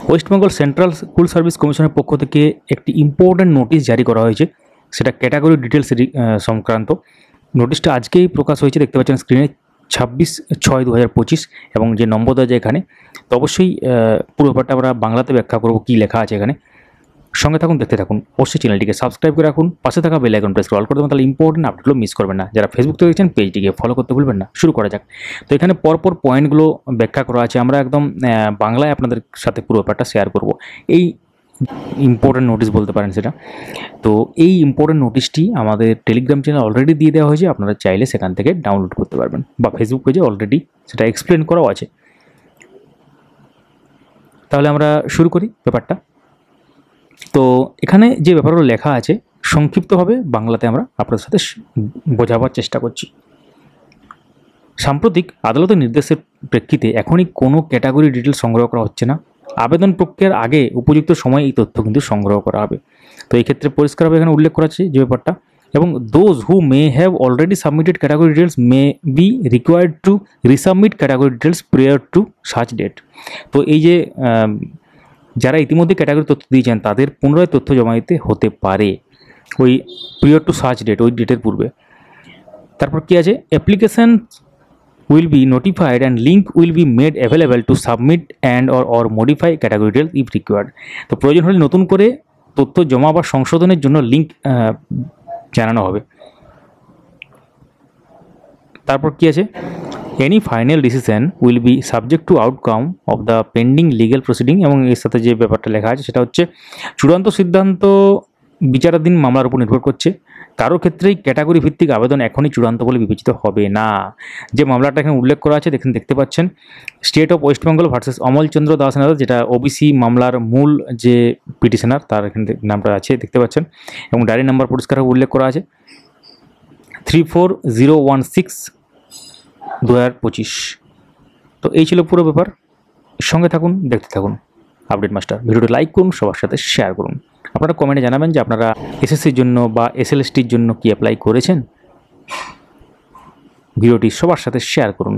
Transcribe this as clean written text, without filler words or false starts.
West Bengal central school service কমিশনের পক্ষ থেকে একটি ইম্পর্ট্যান্ট নোটিশ জারি করা হয়েছে, সেটা ক্যাটাগরি ডিটেলস সংক্রান্ত। নোটিশটা আজকেই প্রকাশ হয়েছে, দেখতে পাচ্ছেন স্ক্রিনে 26/6/2025 এবং যে নম্বর দেওয়া যায় এখানে। তো অবশ্যই পুরো ব্যাপারটা আমরা বাংলাতে ব্যাখ্যা করব কী লেখা আছে এখানে। সঙ্গে থাকুন, দেখতে থাকুন। অবশ্যই চ্যানেলটিকে সাবস্ক্রাইব করে রাখুন, পাশে থাকা বেল আইকন প্রেস করে অল করে দেবেন, তাহলে ইম্পর্টেন্ট আপডেটগুলো মিস করবেন না। যারা ফেসবুক থেকে দেখছেন পেজটিকে ফলো করতে ভুলবেন না। শুরু করা যাক। তো এখানে পরপর পয়েন্টগুলো ব্যাখ্যা করা আছে, আমরা একদম বাংলায় আপনাদের সাথে পুরো ব্যাপারটা শেয়ার করব। এই ইম্পর্টেন্ট নোটিশ বলতে পারেন সেটা। তো এই ইম্পর্টেন্ট নোটিশটি আমাদের টেলিগ্রাম চ্যানেল অলরেডি দিয়ে দেওয়া হয়েছে, আপনারা চাইলে সেখান থেকে ডাউনলোড করতে পারবেন, বা ফেসবুক পেজে অলরেডি সেটা এক্সপ্লেন করাও আছে। তাহলে আমরা শুরু করি ব্যাপারটা। তো এখানে যে ব্যাপারগুলো লেখা আছে সংক্ষিপ্তভাবে বাংলাতে আমরা আপনাদের সাথে বোঝাবার চেষ্টা করছি। সাম্প্রতিক আদালতের নির্দেশের প্রেক্ষিতে এখনই কোনো ক্যাটাগরি ডিটেলস সংগ্রহ করা হচ্ছে না। আবেদন প্রক্রিয়ার আগে উপযুক্ত সময়ে এই তথ্য কিন্তু সংগ্রহ করা হবে। তো এই ক্ষেত্রে পরিষ্কারভাবে এখানে উল্লেখ করা আছে যে ব্যাপারটা, এবং those who may have already submitted category details may be required to resubmit category details prior to such date. তো এই যে যারা ইতিমধ্যে ক্যাটাগরি তথ্য দিয়েছেন তাদের পুনরায় তথ্য জমা দিতে হতে পারে ওই প্রিয়র টু সার্চ ডেট, ওই ডেটের পূর্বে। তারপর কী আছে, application will be notified and link will be made available to submit and or modify category details if required. তো প্রয়োজন হলে নতুন করে তথ্য জমা বা সংশোধনের জন্য লিঙ্ক জানানো হবে। তারপর কী আছে, any final decision will be subject to outcome of the pending legal proceeding. এবং এর সাথে যে ব্যাপারটা লেখা আছে সেটা হচ্ছে চূড়ান্ত সিদ্ধান্ত বিচারাধীন মামলার উপর নির্ভর করছে। কারো ক্ষেত্রেই ক্যাটাগরি ভিত্তিক আবেদন এখনই চূড়ান্ত বলে বিবেচিত হবে না। যে মামলাটা এখানে উল্লেখ করা আছে দেখতে পাচ্ছেন, State of West Bengal versus Amal Chandra Das, যেটা ওবিসি মামলার মূল যে পিটিশনার তার এখানে নামটা আছে দেখতে পাচ্ছেন, এবং ডায়েরি নাম্বার পরিষ্কারভাবে উল্লেখ করা আছে 34016/2025। তো এই ছিল পুরো ব্যাপার। সঙ্গে থাকুন, দেখতে থাকুন আপডেট মাস্টার। ভিডিওটি লাইক করুন, সবার সাথে শেয়ার করুন। আপনারা কমেন্টে জানাবেন যে আপনারা এসএসসির জন্য বা এসএলএসটির জন্য কি অ্যাপ্লাই করেছেন। ভিডিওটি সবার সাথে শেয়ার করুন।